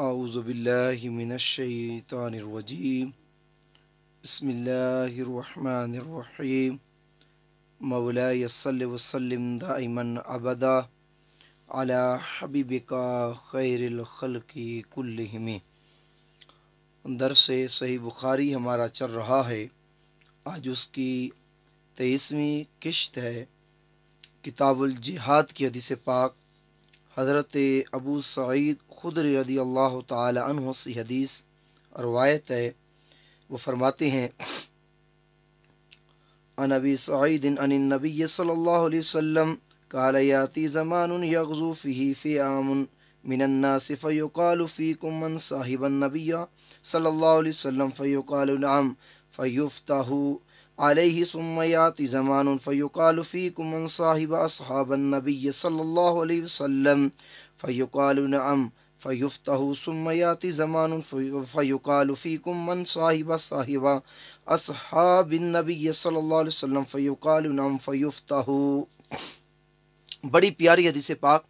اعوذ باللہ من الشیطان الرجیم بسم اللہ الرحمن الرحیم مولاي صل وسلم دائما ابدا علی حبیبک خیر الخلق کلہم۔ درس صحیح بخاری ہمارا چل رہا ہے، آج اس کی 23ویں قسط ہے۔ کتاب الجہاد کی حدیث پاک حضرت ابو سعید خدری رضی اللہ تعالی عنہ سے حدیث روایت ہے، وہ فرماتے ہیں عن ابی سعید عن النبی صلی اللہ علیہ وسلم قال یاتی زمان یغزو فیہ فئام من الناس فیقال فیکم من صاحب النبی صلی اللہ علیہ وسلم فیقال نعم فیفتح علیہ ثم یاتی زمان فیقال فیکم من صاحب اصحاب النبی صلی اللہ علیہ وسلم فیقال نعم فیفتح ثم یاتی زمان فیقال فیکم من صاحب اصحاب النبی صلی اللہ علیہ وسلم فیقال نعم فیفتح۔ بڑی پیاری حدیث پاک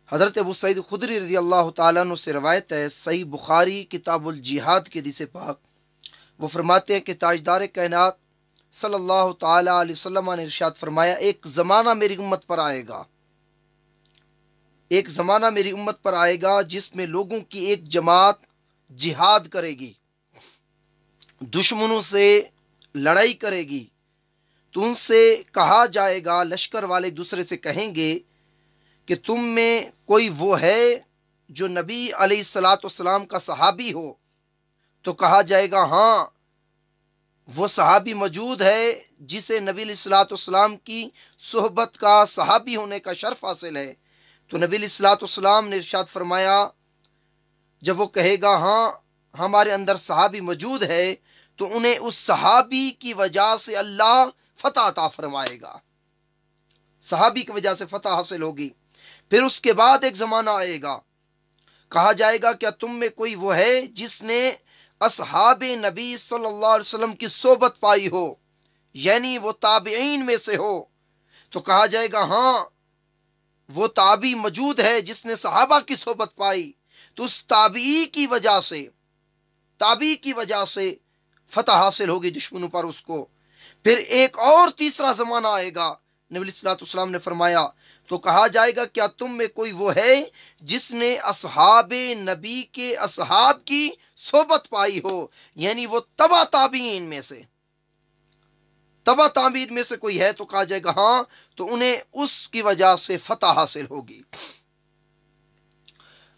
حضرت ابو سعید خدری رضی اللہ تعالیٰ عنہ سے روایت ہے، صحیح بخاری کتاب الجہاد کی حدیث پاک۔ وہ فرماتے ہیں کہ تاجدار کائنات صلی اللہ تعالیٰ علیہ وسلم نے ارشاد فرمایا، ایک زمانہ میری امت پر آئے گا، ایک زمانہ میری امت پر آئے گا جس میں لوگوں کی ایک جماعت جہاد کرے گی، دشمنوں سے لڑائی کرے گی، تو ان سے کہا جائے گا، لشکر والے ایک دوسرے سے کہیں گے کہ تم میں کوئی وہ ہے جو نبی علیہ الصلاۃ والسلام کا صحابی ہو؟ تو کہا جائے گا ہاں، وہ صحابی موجود ہے جسے نبی علیہ الصلاۃ والسلام کی صحبت کا، صحابی ہونے کا شرف حاصل ہے۔ تو نبی علیہ الصلاۃ والسلام نے ارشاد فرمایا، جب وہ کہے گا ہاں ہمارے اندر صحابی موجود ہے، تو انہیں اس صحابی کی وجہ سے اللہ فتح عطا فرمائے گا، صحابی کی وجہ سے فتح حاصل ہوگی۔ پھر اس کے بعد ایک زمانہ آئے گا، کہا جائے گا کیا تم میں کوئی وہ ہے جس نے اصحاب نبی صلی اللہ علیہ وسلم کی صحبت پائی ہو، یعنی وہ تابعین میں سے ہو؟ تو کہا جائے گا ہاں، وہ تابعی موجود ہے جس نے صحابہ کی صحبت پائی، تو اس تابعی کی وجہ سے فتح حاصل ہوگی دشمنوں پر اس کو۔ پھر ایک اور تیسرا زمانہ آئے گا، نبی علیہ الصلوۃ والسلام نے فرمایا، تو کہا جائے گا کیا تم میں کوئی وہ ہے جس نے اصحاب نبی کے اصحاب کی صحبت پائی ہو، یعنی وہ تبع تابعین میں سے کوئی ہے؟ تو کہا جائے گا ہاں، تو انہیں اس کی وجہ سے فتح حاصل ہوگی۔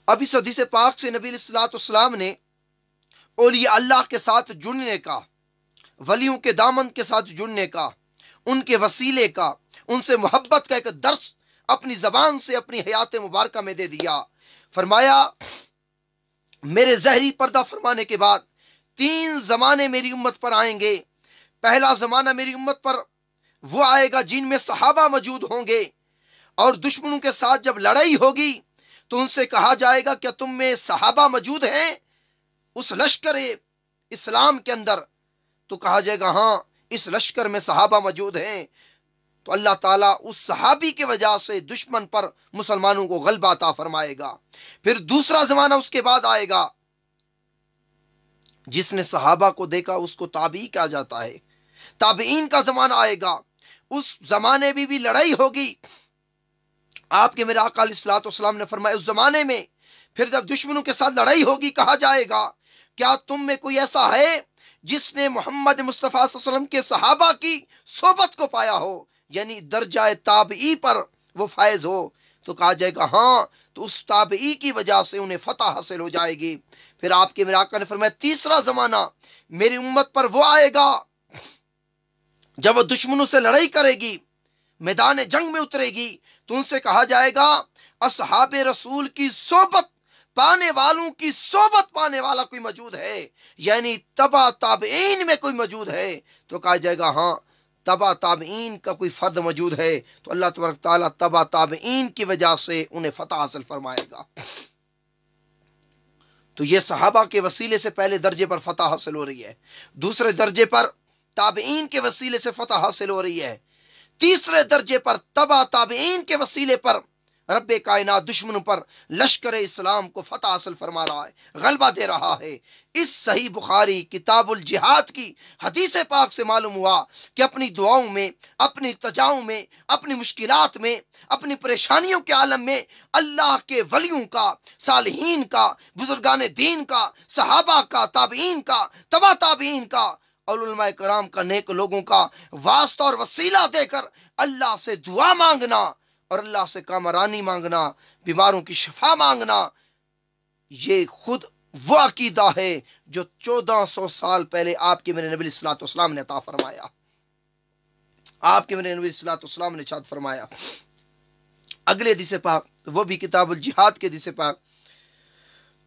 اب اس حدیث پاک سے نبی علیہ الصلوۃ والسلام نے اولیاء اللہ کے ساتھ جڑنے کا، ولیوں کے دامن کے ساتھ جڑنے کا، ان کے وسیلے کا، ان سے محبت کا ایک درس اپنی زبان سے اپنی حیات مبارکہ میں دے دیا۔ فرمایا، میرے ظاہری پردہ فرمانے کے بعد 3 زمانے میری امت پر آئیں گے۔ پہلا زمانہ میری امت پر وہ آئے گا جن میں صحابہ موجود ہوں گے، اور دشمنوں کے ساتھ جب لڑائی ہوگی تو ان سے کہا جائے گا کیا تم میں صحابہ موجود ہیں اس لشکر اسلام کے اندر؟ تو کہا جائے گا ہاں، اس لشکر میں صحابہ موجود ہیں۔ تو اللہ تعالیٰ اس صحابی کی وجہ سے دشمن پر مسلمانوں کو غلبہ عطا فرمائے گا۔ پھر دوسرا زمانہ اس کے بعد آئے گا، جس نے صحابہ کو دیکھا اس کو تابعی کہا جاتا ہے۔ تابعین کا زمانہ آئے گا، اس زمانے میں بھی لڑائی ہوگی۔ آپ کے میرے آقا علیہ الصلوۃ والسلام نے فرمایا، اس زمانے میں پھر جب دشمنوں کے ساتھ لڑائی ہوگی، کہا جائے گا کیا تم میں کوئی ایسا ہے جس نے محمد مصطفیٰ صلی اللہ علیہ وسلم کے صحابہ کی صحبت کو پایا ہو، یعنی درجہ تابعی پر وہ فائز ہو؟ تو کہا جائے گا ہاں، تو اس تابعی کی وجہ سے انہیں فتح حاصل ہو جائے گی۔ پھر آپ کے میرے آقا نے فرمایا، تیسرا زمانہ میری امت پر وہ آئے گا جب وہ دشمنوں سے لڑائی کرے گی، میدان جنگ میں اترے گی، تو ان سے کہا جائے گا اصحاب رسول کی صحبت پانے والوں کی صحبت پانے والا کوئی موجود ہے، یعنی تبع تابعین میں کوئی موجود ہے؟ تو کہا جائے گا ہاں، تبع تابعین کا کوئی فرد موجود ہے۔ تو اللہ تبارک تعالیٰ تبع تابعین کی وجہ سے انہیں فتح حاصل فرمائے گا۔ تو یہ صحابہ کے وسیلے سے پہلے درجے پر فتح حاصل ہو رہی ہے، دوسرے درجے پر تابعین کے وسیلے سے فتح حاصل ہو رہی ہے، تیسرے درجے پر تبع تابعین کے وسیلے پر رب کائنات دشمنوں پر لشکر اسلام کو فتح حاصل فرما رہا ہے، غلبہ دے رہا ہے۔ اس صحیح بخاری کتاب الجہاد کی حدیث پاک سے معلوم ہوا کہ اپنی دعاؤں میں، اپنی تجاؤں میں، اپنی مشکلات میں، اپنی پریشانیوں کے عالم میں اللہ کے ولیوں کا، صالحین کا، بزرگان دین کا، صحابہ کا، تابعین کا، تبع تابعین کا اور علماء کرام کا، نیک لوگوں کا واسطہ اور وسیلہ دے کر اللہ سے دعا مانگنا اور اللہ سے کامرانی مانگنا، بیماروں کی شفا مانگنا، یہ خود وہ عقیدہ ہے جو 1400 سال پہلے آپ کے میرے نبی صلی اللہ علیہ وسلم نے عطا فرمایا۔ آپ کے میرے نبی صلی اللہ علیہ وسلم نے ارشاد فرمایا۔ اگلے حدیث پاک وہ بھی کتاب الجہاد کے حدیث پاک،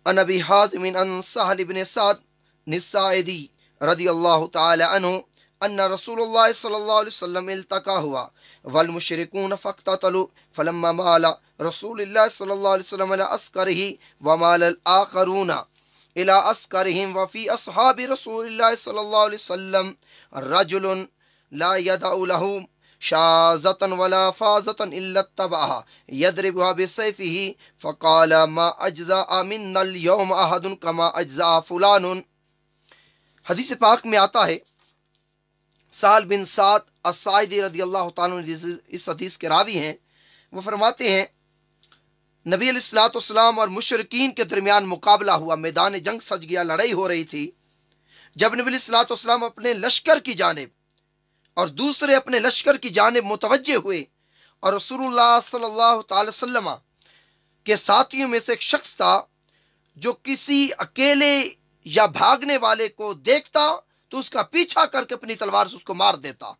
ان ابی حازم ان سہل بن سعد الساعدی رضی اللہ تعالی عنہ ان رسول اللہ صلی اللہ علیہ وسلم التقا ہوا والمشرکون فاقتتلوا فلما مال رسول اللہ صلی اللہ علیہ وسلم الى عسکرہ ومال الاخرون الى عسکرہم وفی اصحاب رسول اللہ صلی اللہ علیہ وسلم رجل لا يدع له شازة ولا فازة إلا اتبعها يضربها بسيفه فقال ما أجزاء منا اليوم أحد كما أجزاء فلان۔ حدیث پاک میں آتا ہے، سہل بن سعد الساعدی رضی اللہ تعالیٰ عنہ اس حدیث کے راوی ہیں، وہ فرماتے ہیں نبی علیہ الصلوۃ والسلام اور مشرکین کے درمیان مقابلہ ہوا، میدان جنگ سج گیا، لڑائی ہو رہی تھی۔ جب نبی علیہ الصلوۃ والسلام اپنے لشکر کی جانب اور دوسرے اپنے لشکر کی جانب متوجہ ہوئے اور رسول اللہ صلی اللہ تعالی وسلم کے ساتھیوں میں سے ایک شخص تھا جو کسی اکیلے یا بھاگنے والے کو دیکھتا تو اس کا پیچھا کر کے اپنی تلوار سے اس کو مار دیتا۔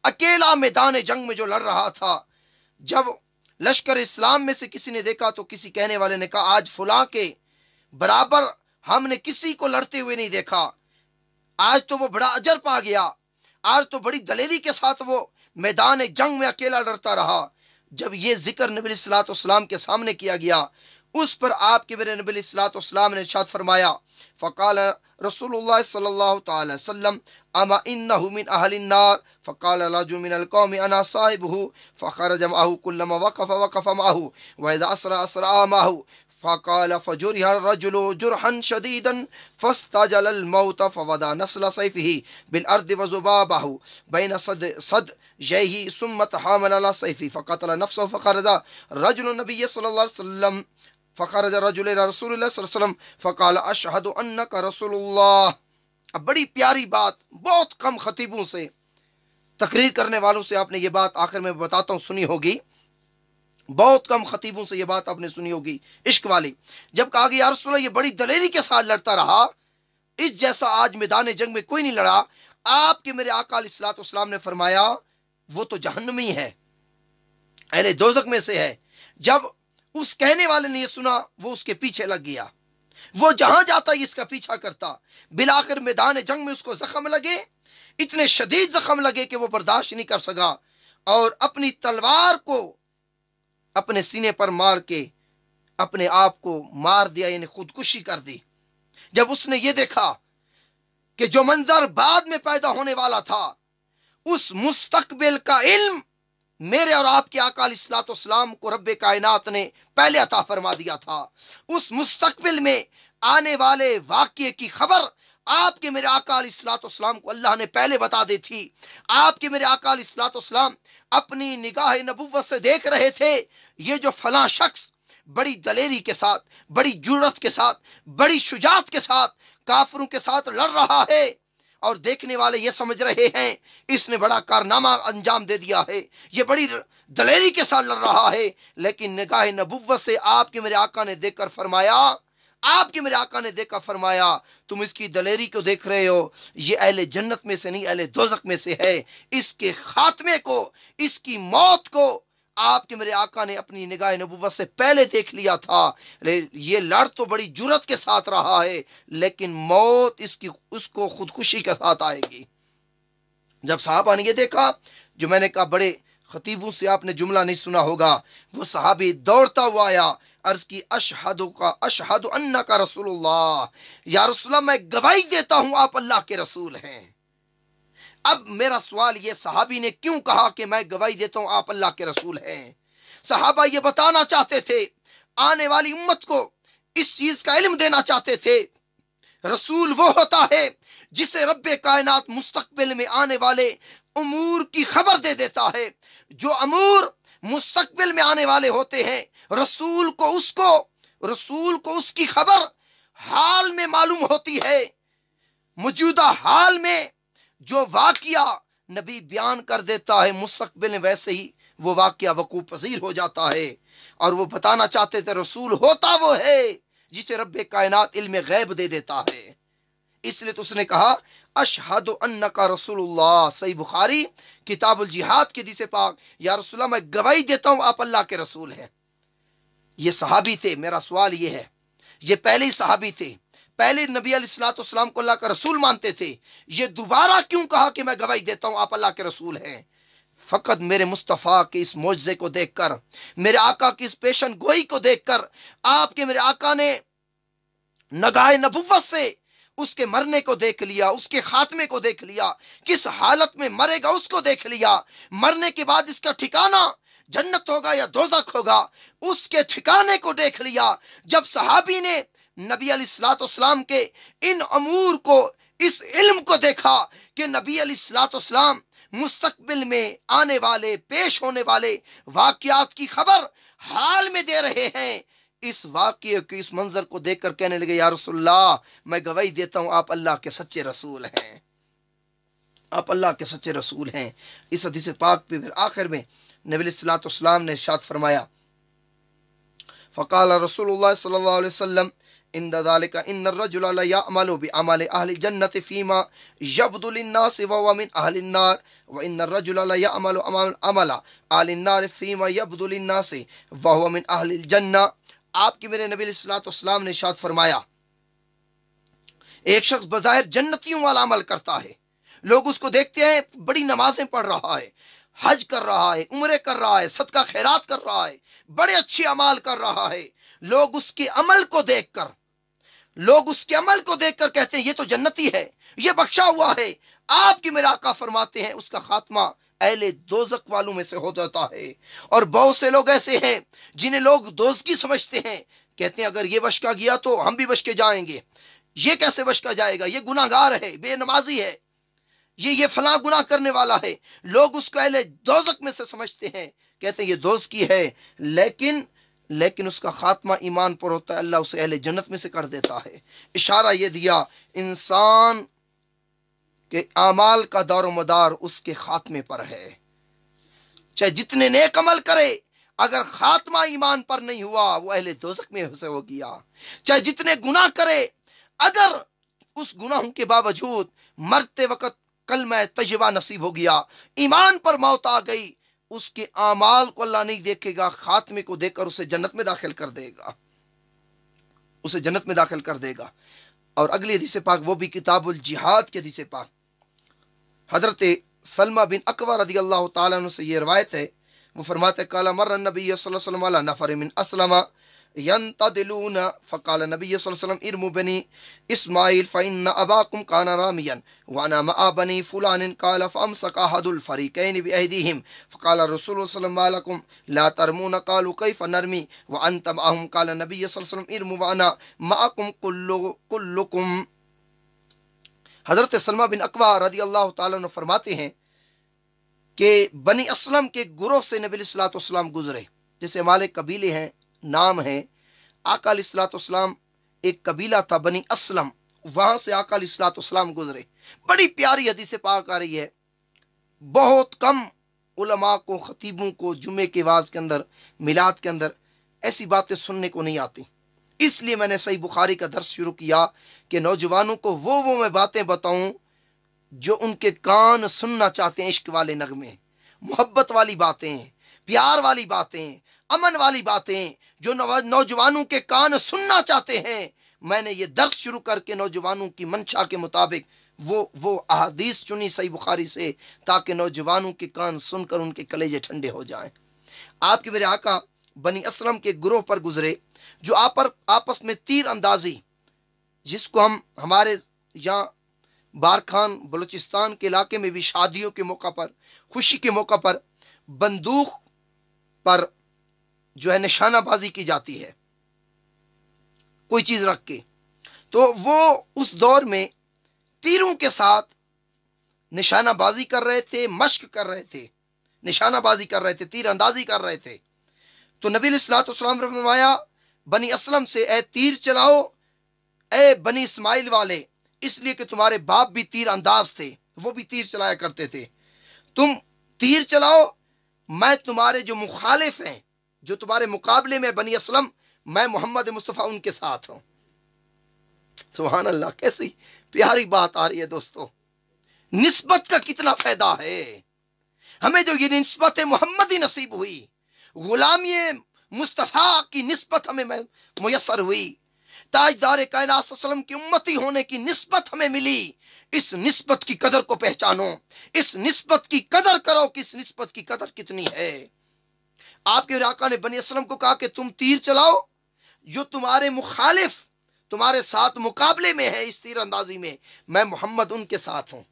اکیلا میدان جنگ میں جو لڑ رہا تھا، جب لشکر اسلام میں سے کسی نے دیکھا تو کسی کہنے والے نے کہا آج فلاں کے برابر ہم نے کسی کو لڑتے ہوئے نہیں دیکھا، آج تو وہ بڑا اجر پا گیا، آج تو بڑی دلیری کے ساتھ وہ میدان جنگ میں اکیلا لڑتا رہا۔ جب یہ ذکر نبی علیہ الصلوۃ والسلام کے سامنے کیا گیا، اس پر آپ کے میرے نبی علیہ الصلوۃ والسلام نے ارشاد فرمایا، فقال رسول اللہ صلی اللہ تعالی وسلم اما انه من اهل النار فقال رجل من القوم انا صاحبه فخرج معه كلما وقف معه واذا اسرع معه فقال فجرح الرجل جرحا شديدا فاستجل الموت فوضع نسل سيفه بالارض وذبابه بين صدجيه ثم تحامل على سيفه فقتل نفسه فخرج رجل النبي صلى الله عليه وسلم فخرج رجل الى رسول الله صلی اللہ علیہ وسلم فقال اشهد انك رسول اللہ۔ اب بڑی پیاری بات، بہت کم خطیبوں سے، تقریر کرنے والوں سے آپ نے یہ بات آخر میں بتاتا ہوں سنی ہوگی، بہت کم خطیبوں سے یہ بات آپ نے سنی ہوگی عشق والی۔ جب کہا کہ یا رسول اللہ یہ بڑی دلیری کے ساتھ لڑتا رہا، اس جیسا آج میدان جنگ میں کوئی نہیں لڑا، آپ کے میرے آقا علیہ الصلوۃ والسلام نے فرمایا وہ تو جہنمی ہے، اہل دوزخ میں سے ہے۔ جب اس کہنے والے نے یہ سنا، وہ اس کے پیچھے لگ گیا، وہ جہاں جاتا اس کا پیچھا کرتا، بالآخر میدان جنگ میں اس کو زخم لگے، اتنے شدید زخم لگے کہ وہ برداشت نہیں کر سکا اور اپنی تلوار کو اپنے سینے پر مار کے اپنے آپ کو مار دیا، یعنی خودکشی کر دی۔ جب اس نے یہ دیکھا کہ جو منظر بعد میں پیدا ہونے والا تھا، اس مستقبل کا علم میرے اور آپ کے آقا علیہ الصلوۃ والسلام کو رب کائنات نے پہلے عطا فرما دیا تھا، اس مستقبل میں آنے والے واقعے کی خبر آپ کے میرے آقا علیہ الصلوۃ والسلام کو اللہ نے پہلے بتا دی تھی۔ آپ کے میرے آقا علیہ الصلوۃ والسلام اپنی نگاہ نبوت سے دیکھ رہے تھے یہ جو فلاں شخص بڑی دلیری کے ساتھ، بڑی جرأت کے ساتھ، بڑی شجاعت کے ساتھ کافروں کے ساتھ لڑ رہا ہے، اور دیکھنے والے یہ سمجھ رہے ہیں اس نے بڑا کارنامہ انجام دے دیا ہے، یہ بڑی دلیری کے ساتھ لڑ رہا ہے، لیکن نگاہ نبوت سے آپ کے میرے آقا نے دیکھ کر فرمایا، آپ کے میرے آقا نے دیکھا فرمایا تم اس کی دلیری کو دیکھ رہے ہو، یہ اہل جنت میں سے نہیں اہل دوزخ میں سے ہے۔ اس کے خاتمے کو، اس کی موت کو آپ کے میرے آقا نے اپنی نگاہ نبوت سے پہلے دیکھ لیا تھا۔ یہ لڑ تو بڑی جرأت کے ساتھ رہا ہے، لیکن موت اس کو خودکشی کے ساتھ آئے گی۔ جب صحابہ نے یہ دیکھا، جو میں نے کہا بڑے خطیبوں سے آپ نے جملہ نہیں سنا ہوگا، وہ صحابی دوڑتا ہوا آیا، عرض کی اشہد انک رسول اللہ، یا رسول اللہ میں گواہی دیتا ہوں آپ اللہ کے رسول ہیں۔ اب میرا سوال یہ، صحابی نے کیوں کہا کہ میں گواہی دیتا ہوں آپ اللہ کے رسول ہیں؟ सहाबा ये बताना चाहते थे, आने वाली उम्मत को इस चीज का इल्म देना चाहते थे, रसूल वो होता है जिसे रब्बे कायनात मुस्तकबिल में आने वाले उमूर की खबर दे देता है। जो अमूर मुस्तकबिल में आने वाले होते हैं, रसूल को उसकी खबर हाल में मालूम होती है। मौजूदा हाल में जो वाकया नबी बयान कर देता है, मुस्तकबिल में वैसे ही वो वाकया वकूफ पजीर हो जाता है। और वो बताना चाहते थे रसूल होता वो है जिसे रब्बे कायनात इल्म गैब दे देता है। इसलिए तो उसने कहा अशहदु अन्नका रसूलुल्लाह, सही बुखारी किताबुल जिहाद के हदीस पाक, या रसूलल्लाह मैं गवाही देता हूं आप अल्लाह के रसूल हैं। ये सहाबी थे। मेरा सवाल ये है, ये पहले ही सहाबी थे, पहले नबी अलैहिस्सलाम को अल्लाह का रसूल मानते थे, ये दोबारा क्यों कहा कि मैं गवाही देता हूं आप अल्लाह के रसूल हैं? फकत मेरे मुस्तफ़ा के इस मोजज़े को देखकर, मेरे आका की इस पेशन गोई को देखकर, आपके मेरे आका ने नगाहे नबुव्वत से उसके मरने को देख लिया, उसके खात्मे को देख लिया, किस हालत में मरेगा उसको देख लिया, मरने के बाद इसका ठिकाना जन्नत होगा या दोज़ख होगा उसके ठिकाने को देख लिया। जब सहाबी ने नबी अलैहिस्सलाम के इन अमूर को, इस इल्म को देखा कि नबी अलैहिस्सलाम मुस्तकबिल में आने वाले, पेश होने वाले वाकयात की खबर हाल में दे रहे हैं, इस वाकये के इस मंजर को देखकर कहने लगे या रसूलल्लाह मैं गवाही देता हूं आप अल्लाह के सच्चे रसूल हैं, आप अल्लाह के सच्चे रसूल हैं। इस हदीस पाक पे फिर आखिर में नबी अलैहिस्सलाम ने इरशाद फरमाया, फ़क़ाल रसूलुल्लाह सल्लल्लाहु अलैहि वसल्लम इंद ज़ालिका इन्नर रजुला ला यअमलु बिअमलि अहलिल जन्नति फ़ीमा यब्दु लिन्नासि व हुवा मिन अहलिन नार व इन्नर रजुला ला यअमलु अमला अहलिन नार फ़ीमा यब्दु लिन्नासि व हुवा मिन अहलिल जन्नह। आपके मेरे नबी अलैहिस्सलाम ने इरशाद फरमाया, एक शख्स बज़ाहिर जन्नतियों वाला अमल करता है, लोग उसको देखते हैं बड़ी नमाजें पढ़ रहा है, हज कर रहा है, उम्रे कर रहा है, सदका खैरात कर रहा है, बड़े अच्छे अमाल कर रहा है, लोग उसके अमल को देखकर कहते हैं ये तो जन्नती है, ये बख्शा हुआ है। आपकी मेरे आका फरमाते हैं उसका खात्मा अहले दोज़ख वालों में से हो जाता है। और बहुत से लोग ऐसे हैं जिन्हें लोग दोज़खी समझते हैं, कहते हैं अगर ये बच का गया तो हम भी बच के जाएंगे, ये कैसे बच का जाएगा, ये गुनाहगार है, बेनमाजी है, ये फलां गुनाह करने वाला है, लोग उसको अहले दोज़ख में से समझते हैं, कहते हैं ये दोज़खी है, लेकिन उसका खात्मा ईमान पर होता है, अल्लाह उसे अहले जन्नत में से कर देता है। इशारा ये दिया इंसान के आमाल का दारो मदार उसके खात्मे पर है। चाहे जितने नेक अमल करे, अगर खात्मा ईमान पर नहीं हुआ वो अहले दोज़ख में से हो गया। चाहे जितने गुनाह करे, अगर उस गुनाहों के बावजूद मरते वक्त कलमा तय्यबा नसीब हो गया, ईमान पर मौत आ गई, उसके आमाल को अल्लाह नहीं देखेगा, खात्मे को देखकर उसे जन्नत में दाखिल कर देगा, और अगली हदीस पाक वो भी किताबुल जिहाद के हदीस पाक, हजरत सलमा बिन अकवा रदियल्लाहु ताला अन्हु से ये रवायत है, वो फरमाते काला मर्र नबी सल्लल्लाहु अलैहि वसल्लम अला नफर मिन अस्लमा यंतदिलून फ़क़ाल नबी सल्लल्लाहु अलैहि वसल्लम इरमु बनी इस्माइल फ़इन्न अबाकुम काना रामियन व अना मअ बनी फुलान क़ाल फ़अमसक अहदुल फ़रीक़ैन बिअयदीहिम फ़क़ाल रसूलुल्लाह सल्लल्लाहु अलैहि वसल्लम ला तरमून क़ालू कैफ़ नरमी व अंत मअहुम क़ाल नबी सल्लल्लाहु अलैहि वसल्लम इरमु व अना मअकुम कुल्लुकुम। हजरत सलमा बिन अकवा रदियल्लाहु ताला अन्हु फरमाते हैं कि बनी असलम के गुरोह से नबी सल्लल्लाहु अलैहि वसल्लम गुजरे, जैसे हमारे कबीले हैं, नाम है, आका अलैहिस्सलातु वस्सलाम एक कबीला था बनी असलम, वहां से आका अलैहिस्सलातु वस्सलाम गुजरे। बड़ी प्यारी हदीस पाक आ रही है, बहुत कम उलमा को, खतीबों को जुमे के वाज के अंदर, मिलाद के अंदर ऐसी बातें सुनने को नहीं आती। इसलिए मैंने सही बुखारी का दर्स शुरू किया कि नौजवानों को वो मैं बातें बताऊं जो उनके कान सुनना चाहते हैं, इश्क वाले नगमे, मोहब्बत वाली बातें, प्यार वाली बातें, अमन वाली बातें, जो नौजवानों के कान सुनना चाहते हैं। मैंने ये दर्स शुरू करके नौजवानों की मंशा के मुताबिक वो अहादीस चुनी सही बुखारी से, ताकि नौजवानों के कान सुनकर उनके कलेजे ठंडे हो जाएं। आपके मेरे आका बनी असलम के गुरोह पर गुजरे, जो आपस में तीर अंदाजी, जिसको हम हमारे यहाँ बारखान बलूचिस्तान के इलाके में भी शादियों के मौका पर, खुशी के मौका पर बंदूक पर जो है निशाना बाजी की जाती है कोई चीज रख के, तो वो उस दौर में तीरों के साथ निशाना बाजी कर रहे थे, मश्क कर रहे थे, निशाना बाजी कर रहे थे, तीर अंदाजी कर रहे थे। तो नबी अलैहिस्सलाम ने फरमाया बनी असलम से, ए तीर चलाओ ए बनी इस्माइल वाले, इसलिए कि तुम्हारे बाप भी तीर अंदाज थे, वो भी तीर चलाया करते थे। तुम तीर चलाओ, मैं तुम्हारे जो मुखालिफ हैं, जो तुम्हारे मुकाबले में बनी असलम, मैं मोहम्मद मुस्तफ़ा उनके साथ हूं। सुभान अल्लाह, कैसी प्यारी बात आ रही है दोस्तों। निस्बत का कितना फायदा है हमें, जो ये निस्बत मोहम्मदी नसीब हुई, गुलामी मुस्तफ़ा की निस्बत हमें मुयस्सर हुई, ताजदार कायनात सल्लल्लाहु अलैहि वसल्लम की उम्मती होने की निस्बत हमें मिली। इस निस्बत की कदर को पहचानो, इस निस्बत की कदर करो कि इस निस्बत की कदर कितनी है। आपके आका ने बनी असलम को कहा कि तुम तीर चलाओ, जो तुम्हारे मुखालिफ तुम्हारे साथ मुकाबले में है इस तीर अंदाजी में, मैं मोहम्मद उनके साथ हूं।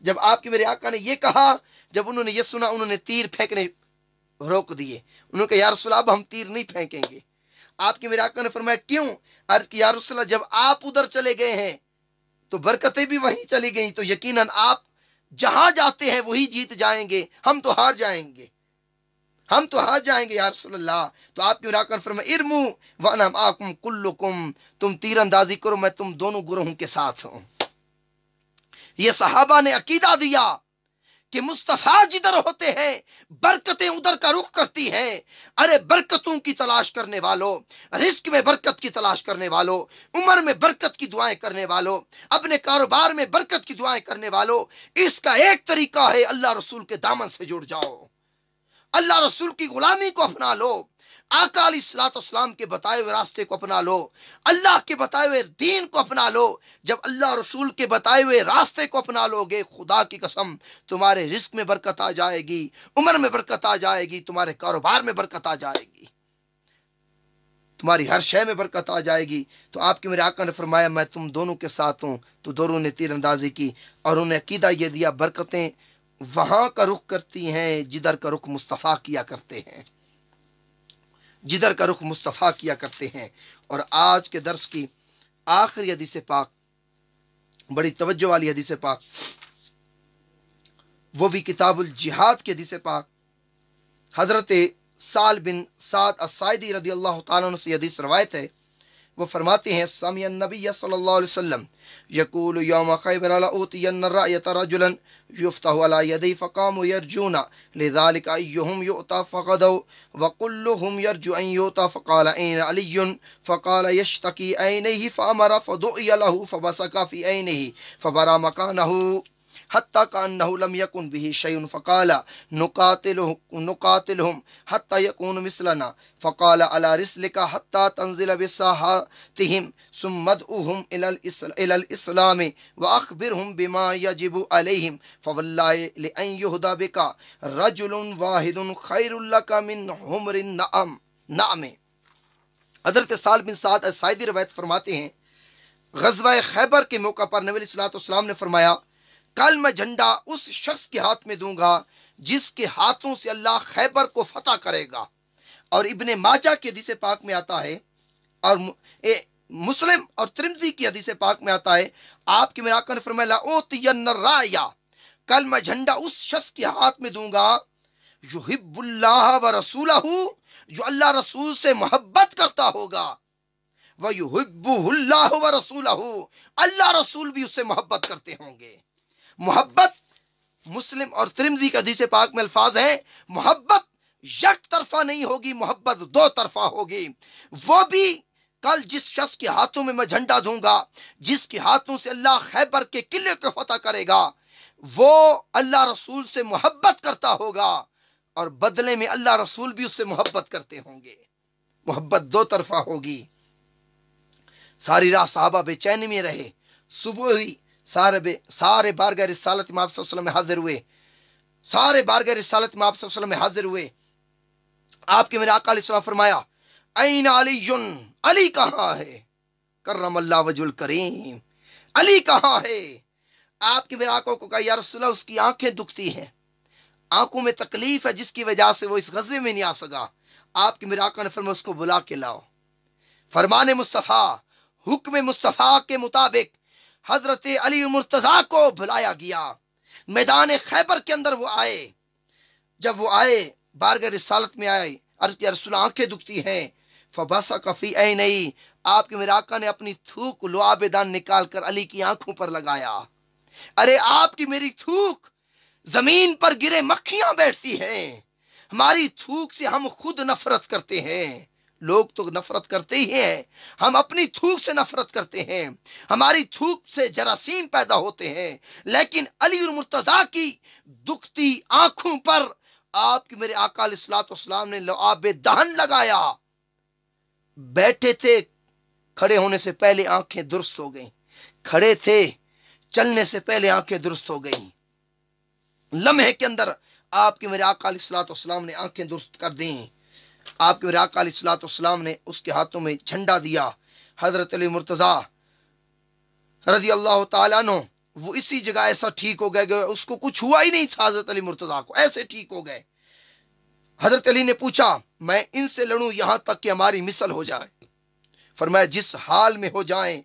जब आपके मेरे आका ने यह कहा, जब उन्होंने ये सुना, उन्होंने तीर फेंकने रोक दिए। उन्होंने कहा या रसूल अल्लाह, अब हम तीर नहीं फेंकेंगे। आपके मेरे आका ने फरमाया क्यों? अर्ज की या रसूल अल्लाह, जब आप उधर चले गए हैं तो बरकतें भी वहीं चली गई, तो यकीनन आप जहां जाते हैं वही जीत जाएंगे, हम तो हार जाएंगे, हम तो हार जाएंगे या रसूल अल्लाह। तो आपके मेरे आका ने फरमाया इरमू व अना माकुम कुल्लुकुम, तुम तीर अंदाजी करो, मैं तुम दोनों गुरोहों के साथ हूं। ये सहाबा ने अकीदा दिया कि मुस्तफा जिधर होते हैं बरकतें उधर का रुख करती हैं। अरे बरकतों की तलाश करने वालों, रिस्क में बरकत की तलाश करने वालों, उम्र में बरकत की दुआएं करने वालों, अपने कारोबार में बरकत की दुआएं करने वालों, इसका एक तरीका है अल्लाह रसूल के दामन से जुड़ जाओ, अल्लाह रसूल की गुलामी को अपना लो, आका अलैहिस्सलाम के बताए हुए रास्ते को अपना लो, अल्लाह के बताए हुए दीन को अपना लो। जब अल्लाह रसूल के बताए हुए रास्ते को अपना लोगे, खुदा की कसम तुम्हारे रिस्क में बरकत आ जाएगी, उम्र में बरकत आ जाएगी, तुम्हारे कारोबार में बरकत आ जाएगी, तुम्हारी हर शय में बरकत आ जाएगी। तो आपके मेरे आका ने फरमाया मैं तुम दोनों के साथ हूं। तो दोनों ने तीर अंदाजी की और उन्हें अकीदा यह दिया बरकतें वहां का रुख करती हैं जिधर का रुख मुस्तफ़ा किया करते हैं, जिधर का रुख मुस्तफ़ा किया करते हैं। और आज के दर्स की आखिरी हदीस पाक, बड़ी तवज्जो वाली हदीस पाक, वो भी किताबुल जिहाद की हदीस पाक, हजरत साल बिन साद अस्साइदी रदी अल्लाह ताला अन्हु से हदीस रवायत है। वो फरमाते हैं समिअन नबी सल्लल्लाहु अलैहि वसल्लम यकूलु यौम खैबर लऊतियन्न रायत रजुलन युफ्तहु अला यदैहि फकामु यरजूना लिज़ालिका अय्युहुम युअता फगदौ व कुल्लुहुम यरजू अन युअता फक़ाल ऐन अलियुन फक़ाल यश्तकी ऐनैहि फअमर फदुइया लहु फबसका फी ऐनैहि फबरा मकानहु हत्ता कान्नहु लम यकुन बिही शैउन फ़क़ाल नुक़ातिलहुम हत्ता यकूनु मिस्लना फ़क़ाल अला रिस्लिका हत्ता तंज़िल बिसाहतिहिम सुम्मा अदउहुम इलल इस्लाम व अख़बिरहुम बिमा यजिबु अलैहिम फ़वल्लाहि लिअन युहदा बिका रजुलुन वाहिदुन खैरुल लका मिन हुमरिन नअम। हज़रत साल बिन साद अस्साइदी रवायत फरमाते हैं ग़ज़वा खैबर के मौका पर नबी सल्लल्लाहु अलैहि वसल्लम ने फरमाया कल मैं झंडा उस शख्स के हाथ में दूंगा जिसके हाथों से अल्लाह खैबर को फतह करेगा। और इब्ने माजा की हदीस पाक में आता है और मुस्लिम और तिरमिज़ी की हदीस पाक में आता है, आपके मेरे आका ने फरमाया ओतियन राया, कल मैं झंडा उस शख्स के हाथ में दूंगा युहिब्बुल्लाह व रसूलहू, जो अल्लाह रसूल से मोहब्बत करता होगा, व युहिब्बुहुल्लाह व रसूलहू, अल्लाह रसूल भी उससे मोहब्बत करते होंगे। मोहब्बत मुस्लिम और तिरमिज़ी के हदीस पाक में अल्फाज है मोहब्बत एक तरफा नहीं होगी, मोहब्बत दो तरफा होगी। वो भी कल जिस शख्स के हाथों में मैं झंडा दूंगा, जिसके हाथों से अल्लाह खैबर के किले को फतह करेगा, वो अल्लाह रसूल से मोहब्बत करता होगा और बदले में अल्लाह रसूल भी उससे मोहब्बत करते होंगे। मोहब्बत दो तरफा होगी। सारी रात साहबा बेचैनी में रहे, सुबह हुई सारे बारगाह रिसालत में आप सल्लल्लाहु अलैहि वसल्लम में हाजिर हुए, सारे बारगाह रिसालत में आप सल्लल्लाहु अलैहि वसल्लम में हाजिर हुए। आपके मेरे आका अलैहि सलाम फरमाया ऐन अलीयुन, अली कहाँ है, करमल्लाह वजुल करीम, अली कहाँ है। आपके मेरे आका को कहा या रसूलल्लाह उसकी आंखें दुखती हैं, आंखों में तकलीफ है जिसकी वजह से वो इस गज़वे में नहीं आ सका, आपके मेरे आका ने फरमाया उसको बुला के लाओ। फरमान मुस्तफ़ा, हुक्म मुस्तफ़ा के मुताबिक हजरत अली मुर्तजा को बुलाया गया। मैदान खैबर के अंदर वो आए। जब वो आए, बारगाह रिसालत में आए, अर्ज किया रसूल आंखें दुखती हैं। फबसा कफी ऐ नहीं, आपके मेरे आका ने अपनी थूक लुआबेदान निकाल कर अली की आंखों पर लगाया। अरे आपकी मेरी थूक, जमीन पर गिरे मक्खियां बैठती हैं। हमारी थूक से हम खुद नफरत करते हैं। लोग तो नफरत करते ही हैं, हम अपनी थूक से नफरत करते हैं। हमारी थूक से जरासीम पैदा होते हैं। लेकिन अली और मुर्तजा की दुखती आंखों पर आपके मेरे आका अलैहिस्सलाम ने लुआब दहन लगाया। बैठे थे, खड़े होने से पहले आंखें दुरुस्त हो गईं। खड़े थे, चलने से पहले आंखें दुरुस्त हो गईं। लम्हे के अंदर आपके मेरे आका अलैहिस्सलाम ने आंखें दुरुस्त कर दी। आपके मेरे आका अलैहिस्सलाम ने उसके हाथों में झंडा दिया। हजरत अली मुर्तजा रज़ी अल्लाह तआला अन्हु, वो इसी जगह ऐसा ठीक हो गए, उसको कुछ हुआ ही नहीं था। हजरत अली मुर्तजा को ऐसे ठीक हो गए। हजरत अली ने पूछा, मैं इनसे लड़ूं यहां तक कि हमारी मिसल हो जाए? फरमाया, जिस हाल में हो जाएं,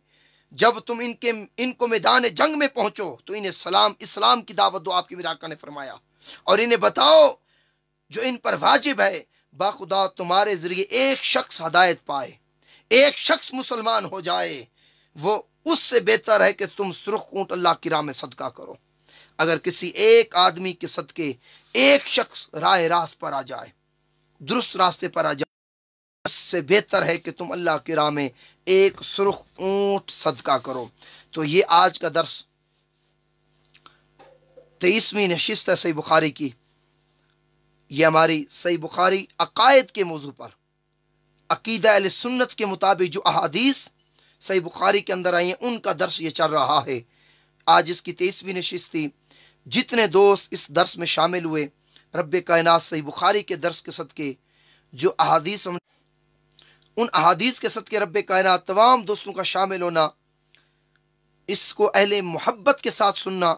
जब तुम इनको मैदान जंग में पहुंचो तो इन्हें इस्लाम की दावत दो। आपके मेरे आका ने फरमाया, और इन्हें बताओ जो इन पर वाजिब है, बाखुदा तुम्हारे जरिए एक शख्स हदायत पाए, एक शख्स मुसलमान हो जाए, वो उससे बेहतर है कि तुम सुर्ख ऊंट अल्लाह की राह में सदका करो। अगर किसी एक आदमी के सदके एक शख्स राह रास्त पर आ जाए, दुरुस्त रास्ते पर आ जाए, उससे बेहतर है कि तुम अल्लाह की राह में एक सुर्ख ऊंट सदका करो। तो ये आज का दर्स 23वीं नशिस्त है सही बुखारी की। ये हमारी सही बुखारी अकायद के मौजू पर, अकीदा अहले सुन्नत के मुताबिक जो अहादीस सही बुखारी के अंदर आई हैं, उनका दर्स ये चल रहा है। आज इसकी 23वीं नशिस्त थी। जितने दोस्त इस दर्स में शामिल हुए, रब्बे कायनात सही बुखारी के दर्स के सदके जो अहादीस, उन अहादीस के सदके रब्बे कायनात तमाम दोस्तों का शामिल होना, इसको अहले मोहब्बत के साथ सुनना,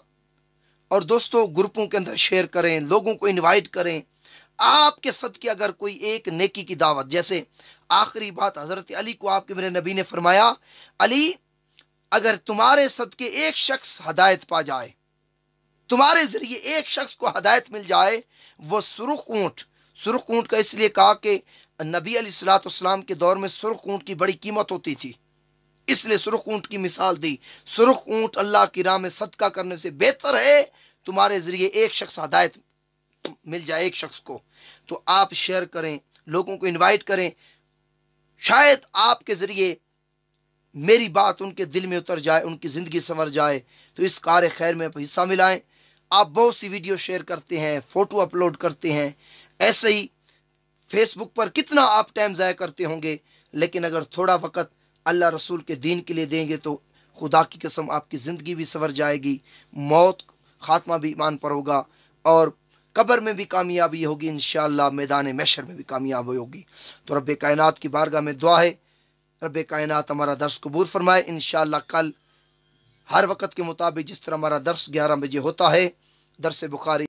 और दोस्तों ग्रुपों के अंदर शेयर करें, लोगों को इनवाइट करें। आपके सदके अगर कोई एक नेकी की दावत, जैसे आखिरी बात हजरत अली को आपके मेरे नबी ने फरमाया, अली अगर तुम्हारे सदके एक शख्स हदायत पा जाए, तुम्हारे जरिए एक शख्स को हदायत मिल जाए, वो सुर्ख ऊंट का इसलिए कहा कि नबी अलैहिस्सलाम के दौर में सुर्ख ऊंट की बड़ी कीमत होती थी, इसलिए सुर्ख ऊंट की मिसाल दी। सुर्ख ऊंट अल्लाह की राह में सदका करने से बेहतर है तुम्हारे जरिए एक शख्स हदायत मिल जाए, एक शख्स को। तो आप शेयर करें, लोगों को इनवाइट करें, शायद आपके जरिए मेरी बात उनके दिल में उतर जाए, उनकी जिंदगी संवर जाए। तो इस कार्य खैर में हिस्सा मिलाएं। आप बहुत सी वीडियो शेयर करते हैं, फोटो अपलोड करते हैं, ऐसे ही फेसबुक पर कितना आप टाइम ज़ाया करते होंगे, लेकिन अगर थोड़ा वक्त अल्लाह रसूल के दीन के लिए देंगे तो खुदा की कसम आपकी ज़िंदगी भी संवर जाएगी, मौत खात्मा भी ईमान पर होगा, और कब्र में भी कामयाबी होगी, इंशाअल्लाह मैदान महशर में भी कामयाबी होगी। तो रब्बे कायनात की बारगाह में दुआ है, रब्बे कायनात हमारा दर्स कबूल फरमाए। इंशाअल्लाह कल हर वक्त के मुताबिक जिस तरह हमारा दर्स 11 बजे होता है, दर्स बुखारी